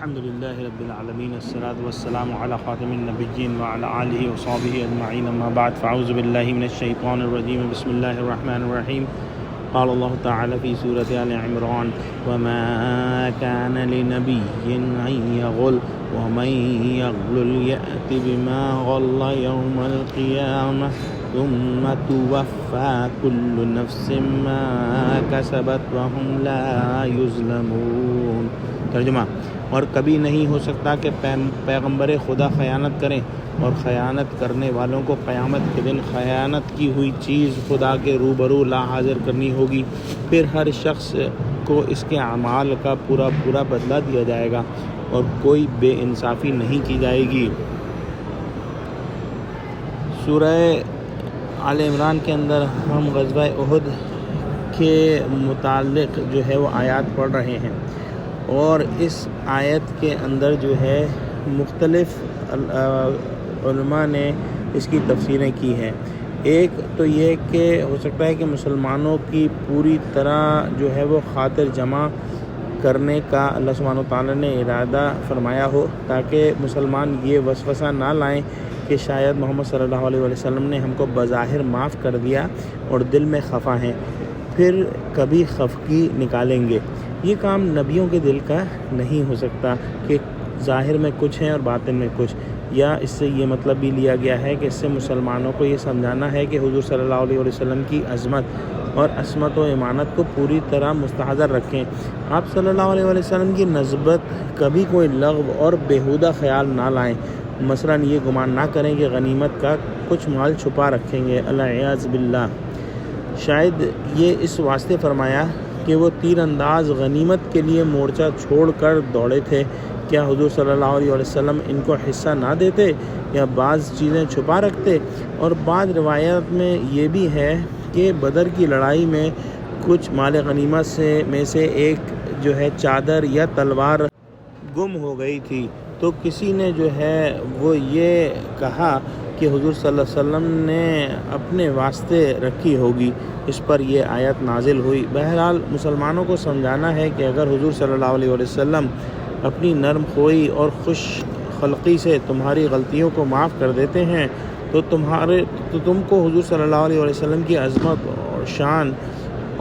الحمد لله رب العالمين والصلاة والسلام على خاتم النبيين وعلى آله وصحبه أجمعين أما بعد فأعوذ بالله من الشيطان الرجيم بسم الله الرحمن الرحيم قال الله تعالى في سورة آل عمران وما كان لنبي أن يغل ومن يغل يأت بما غل يوم القيامة ثم توفى كل نفس ما كسبت وهم لا يظلمون۔ ترجمہ، اور کبھی نہیں ہو سکتا کہ پیغمبر خدا خیانت کریں اور خیانت کرنے والوں کو قیامت کے دن خیانت کی ہوئی چیز خدا کے روبرو لا حاضر کرنی ہوگی، پھر ہر شخص کو اس کے اعمال کا پورا بدلہ دیا جائے گا اور کوئی بے انصافی نہیں کی جائے گی۔ سورہ آل عمران کے اندر ہم غزوہ احد کے متعلق جو ہے وہ آیات پڑھ رہے ہیں، اور اس آیت کے اندر جو ہے مختلف علماء نے اس کی تفسیریں کی ہیں۔ ایک تو یہ کہ ہو سکتا ہے کہ مسلمانوں کی پوری طرح جو ہے وہ خاطر جمع کرنے کا اللہ سبحانہ وتعالیٰ نے ارادہ فرمایا ہو، تاکہ مسلمان یہ وسوسہ نہ لائیں کہ شاید محمد صلی اللہ علیہ وسلم نے ہم کو بظاہر معاف کر دیا اور دل میں خفا ہیں، پھر کبھی خفگی نکالیں گے۔ یہ کام نبیوں کے دل کا نہیں ہو سکتا کہ ظاہر میں کچھ ہیں اور باطن میں کچھ، یا اس سے یہ مطلب بھی لیا گیا ہے کہ اس سے مسلمانوں کو یہ سمجھانا ہے کہ حضور صلی اللہ علیہ وسلم کی عظمت اور عصمت و امانت کو پوری طرح مستحضر رکھیں۔ آپ صلی اللہ علیہ وسلم کی نسبت کبھی کوئی لغو اور بیہودہ خیال نہ لائیں، مثلا یہ گمان نہ کریں کہ غنیمت کا کچھ مال چھپا رکھیں گے، الیاذ باللہ۔ شاید یہ اس واسطے فرمایا کہ وہ تیر انداز غنیمت کے لیے مورچہ چھوڑ کر دوڑے تھے، کیا حضور صلی اللہ علیہ وسلم ان کو حصہ نہ دیتے یا بعض چیزیں چھپا رکھتے؟ اور بعض روایات میں یہ بھی ہے کہ بدر کی لڑائی میں کچھ مال غنیمت میں سے ایک جو ہے چادر یا تلوار گم ہو گئی تھی، تو کسی نے جو ہے وہ یہ کہا کہ حضور صلی اللہ علیہ وسلم نے اپنے واسطے رکھی ہوگی، اس پر یہ آیت نازل ہوئی۔ بہرحال مسلمانوں کو سمجھانا ہے کہ اگر حضور صلی اللہ علیہ وسلم اپنی نرم خوئی اور خوش خلقی سے تمہاری غلطیوں کو معاف کر دیتے ہیں تو تم کو حضور صلی اللہ علیہ وسلم کی عظمت اور شان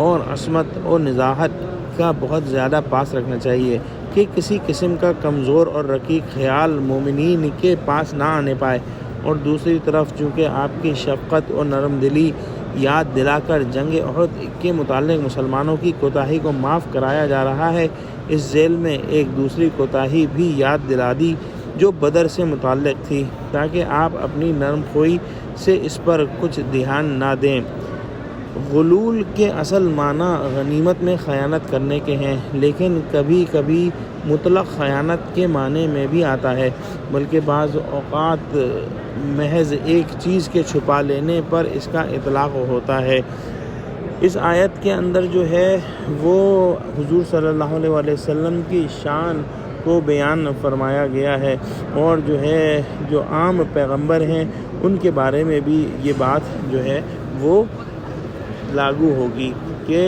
اور عصمت اور نزاہت کا بہت زیادہ پاس رکھنا چاہیے کہ کسی قسم کا کمزور اور رقیق خیال مومنین کے پاس نہ آنے پائے۔ اور دوسری طرف چونکہ آپ کی شفقت اور نرم دلی یاد دلا کر جنگ احد کے متعلق مسلمانوں کی کوتاہی کو معاف کرایا جا رہا ہے، اس ذیل میں ایک دوسری کوتاہی بھی یاد دلا دی جو بدر سے متعلق تھی، تاکہ آپ اپنی نرم خوئی سے اس پر کچھ دھیان نہ دیں۔ غلول کے اصل معنی غنیمت میں خیانت کرنے کے ہیں، لیکن کبھی کبھی مطلق خیانت کے معنی میں بھی آتا ہے، بلکہ بعض اوقات محض ایک چیز کے چھپا لینے پر اس کا اطلاق ہوتا ہے۔ اس آیت کے اندر جو ہے وہ حضور صلی اللہ علیہ وسلم کی شان کو بیان فرمایا گیا ہے، اور جو ہے جو عام پیغمبر ہیں ان کے بارے میں بھی یہ بات جو ہے وہ لاگو ہوگی کہ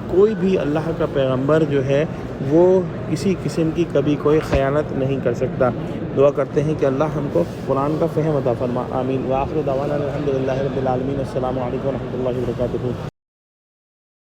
کوئی بھی اللہ کا پیغمبر جو ہے وہ کسی قسم کی کبھی کوئی خیانت نہیں کر سکتا۔ دعا کرتے ہیں کہ اللہ ہم کو قرآن کا فہم عطا فرما، آمین۔ وآخر دعوانا الحمد للہ رب العالمین۔ السلام علیکم ورحمۃ اللہ وبرکاتہ۔